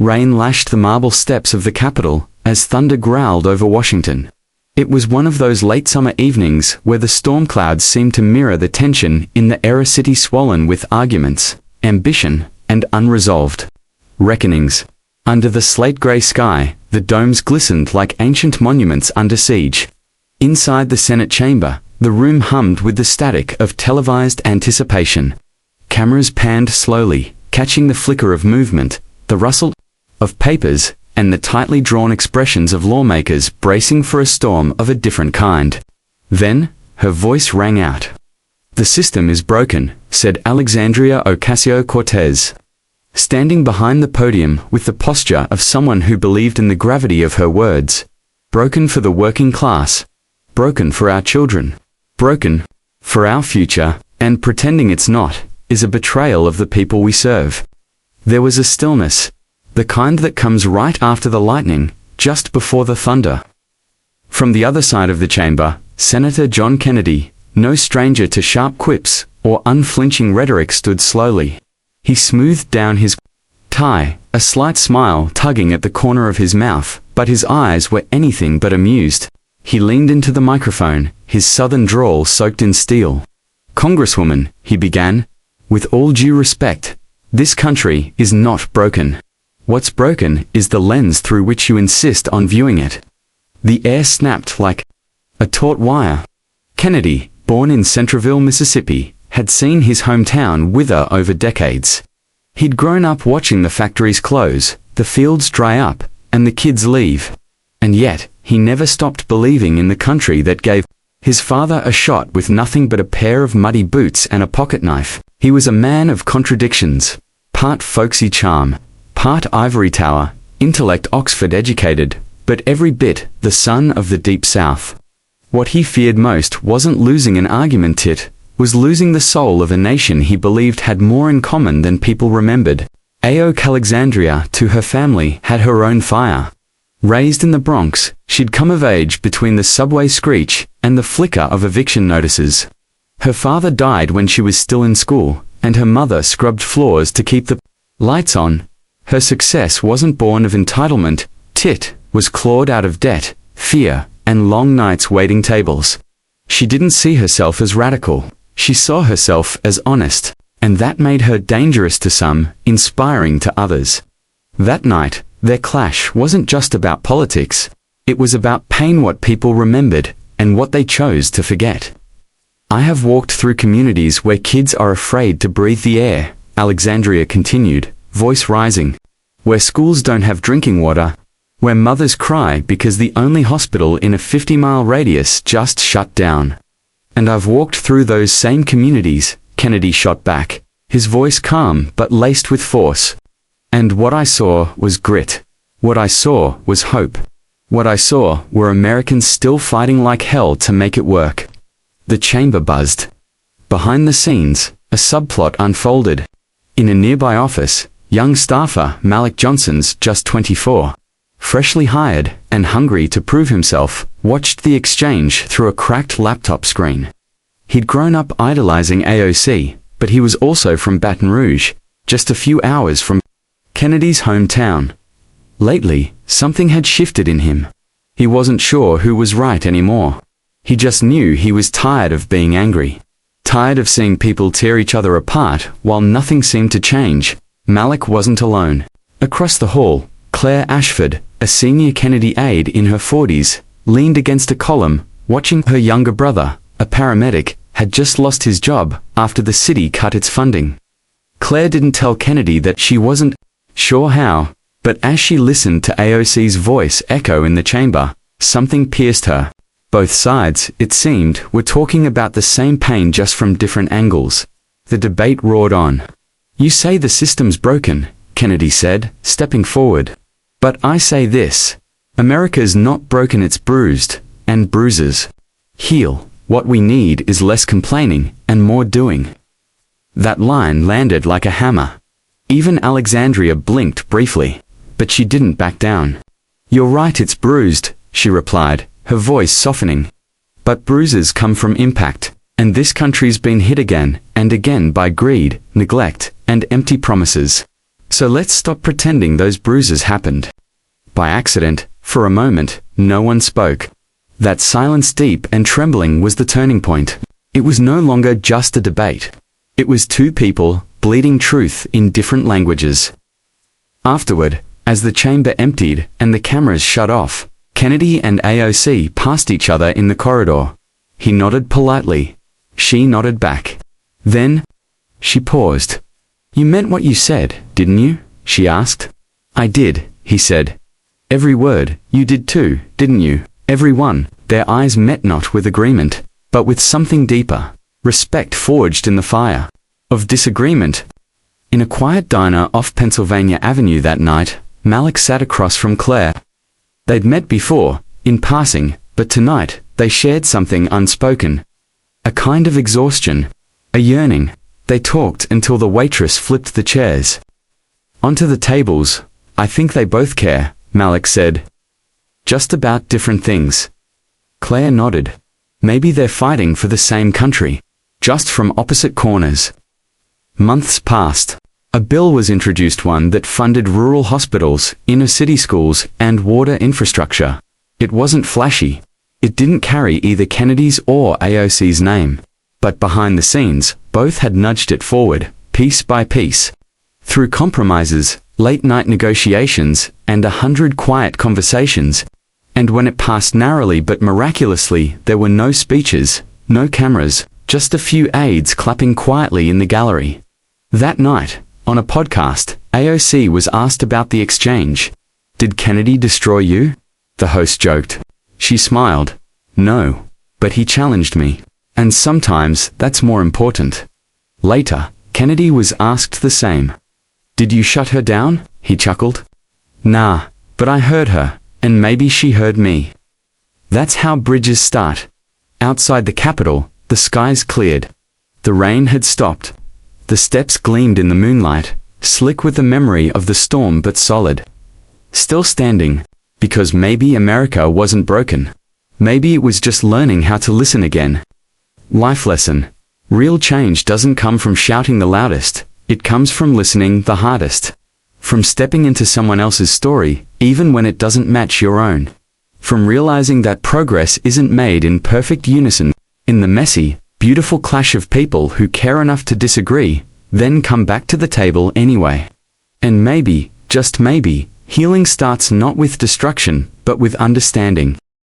Rain lashed the marble steps of the Capitol as thunder growled over Washington. It was one of those late summer evenings where the storm clouds seemed to mirror the tension in the era, city swollen with arguments, ambition, and unresolved reckonings. Under the slate-gray sky, the domes glistened like ancient monuments under siege. Inside the Senate chamber, the room hummed with the static of televised anticipation. Cameras panned slowly, catching the flicker of movement, the rustle of papers, and the tightly drawn expressions of lawmakers bracing for a storm of a different kind. Then, her voice rang out. "The system is broken," said Alexandria Ocasio-Cortez, standing behind the podium with the posture of someone who believed in the gravity of her words. "Broken for the working class. Broken for our children. Broken for our future, and pretending it's not is a betrayal of the people we serve." There was a stillness, the kind that comes right after the lightning, just before the thunder. From the other side of the chamber, Senator John Kennedy, no stranger to sharp quips or unflinching rhetoric, stood slowly. He smoothed down his tie, a slight smile tugging at the corner of his mouth, but his eyes were anything but amused. He leaned into the microphone, his southern drawl soaked in steel. "Congresswoman," he began, "with all due respect, this country is not broken. What's broken is the lens through which you insist on viewing it." The air snapped like a taut wire. Kennedy, born in Centreville, Mississippi, had seen his hometown wither over decades. He'd grown up watching the factories close, the fields dry up, and the kids leave. And yet, he never stopped believing in the country that gave his father a shot with nothing but a pair of muddy boots and a pocket knife. He was a man of contradictions, part folksy charm, part ivory tower, intellect Oxford educated, but every bit the son of the Deep South. What he feared most wasn't losing an argument, it was losing the soul of a nation he believed had more in common than people remembered. AOC Alexandria, to her family, had her own fire. Raised in the Bronx, she'd come of age between the subway screech and the flicker of eviction notices. Her father died when she was still in school, and her mother scrubbed floors to keep the lights on. Her success wasn't born of entitlement, it was clawed out of debt, fear, and long nights waiting tables. She didn't see herself as radical. She saw herself as honest, and that made her dangerous to some, inspiring to others. That night, their clash wasn't just about politics. It was about pain, what people remembered, and what they chose to forget. "I have walked through communities where kids are afraid to breathe the air," Alexandria continued, voice rising. "Where schools don't have drinking water. Where mothers cry because the only hospital in a 50-mile radius just shut down. And I've walked through those same communities," Kennedy shot back, his voice calm but laced with force. "And what I saw was grit. What I saw was hope. What I saw were Americans still fighting like hell to make it work." The chamber buzzed. Behind the scenes, a subplot unfolded. In a nearby office, young staffer Malik Johnson's just 24, freshly hired and hungry to prove himself, watched the exchange through a cracked laptop screen. He'd grown up idolizing AOC, but he was also from Baton Rouge, just a few hours from Kennedy's hometown. Lately, something had shifted in him. He wasn't sure who was right anymore. He just knew he was tired of being angry. Tired of seeing people tear each other apart while nothing seemed to change. Malik wasn't alone. Across the hall, Claire Ashford, a senior Kennedy aide in her 40s, leaned against a column, watching her younger brother, a paramedic, had just lost his job after the city cut its funding. Claire didn't tell Kennedy that she wasn't sure how, but as she listened to AOC's voice echo in the chamber, something pierced her. Both sides, it seemed, were talking about the same pain just from different angles. The debate roared on. "You say the system's broken," Kennedy said, stepping forward. "But I say this. America's not broken, it's bruised, and bruises heal. What we need is less complaining and more doing." That line landed like a hammer. Even Alexandria blinked briefly, but she didn't back down. "You're right, it's bruised," she replied, her voice softening. "But bruises come from impact, and this country's been hit again and again by greed, neglect, and empty promises. So let's stop pretending those bruises happened. By accident, for a moment, no one spoke. That silence, deep and trembling, was the turning point. It was no longer just a debate. It was two people, bleeding truth in different languages. Afterward, as the chamber emptied and the cameras shut off, Kennedy and AOC passed each other in the corridor. He nodded politely. She nodded back. Then, she paused. "You meant what you said, didn't you?" she asked. "I did," he said. "Every word. You did too, didn't you?" Every one. Their eyes met, not with agreement, but with something deeper. Respect forged in the fire of disagreement. In a quiet diner off Pennsylvania Avenue that night, Malik sat across from Claire. They'd met before, in passing, but tonight, they shared something unspoken. A kind of exhaustion. A yearning. They talked until the waitress flipped the chairs onto the tables. "I think they both care," Malik said. "Just about different things." Claire nodded. "Maybe they're fighting for the same country, just from opposite corners." Months passed. A bill was introduced, one that funded rural hospitals, inner city schools, and water infrastructure. It wasn't flashy. It didn't carry either Kennedy's or AOC's name. But behind the scenes, both had nudged it forward, piece by piece. Through compromises, late-night negotiations, and 100 quiet conversations. And when it passed narrowly but miraculously, there were no speeches, no cameras, just a few aides clapping quietly in the gallery. That night, on a podcast, AOC was asked about the exchange. "Did Kennedy destroy you?" the host joked. She smiled. "No. But he challenged me. And sometimes that's more important." Later, Kennedy was asked the same. "Did you shut her down?" he chuckled. "Nah, but I heard her, and maybe she heard me." That's how bridges start. Outside the Capitol, the skies cleared. The rain had stopped. The steps gleamed in the moonlight, slick with the memory of the storm but solid. Still standing, because maybe America wasn't broken. Maybe it was just learning how to listen again. Life lesson. Real change doesn't come from shouting the loudest, it comes from listening the hardest. From stepping into someone else's story, even when it doesn't match your own. From realizing that progress isn't made in perfect unison, in the messy, beautiful clash of people who care enough to disagree, then come back to the table anyway. And maybe, just maybe, healing starts not with destruction, but with understanding.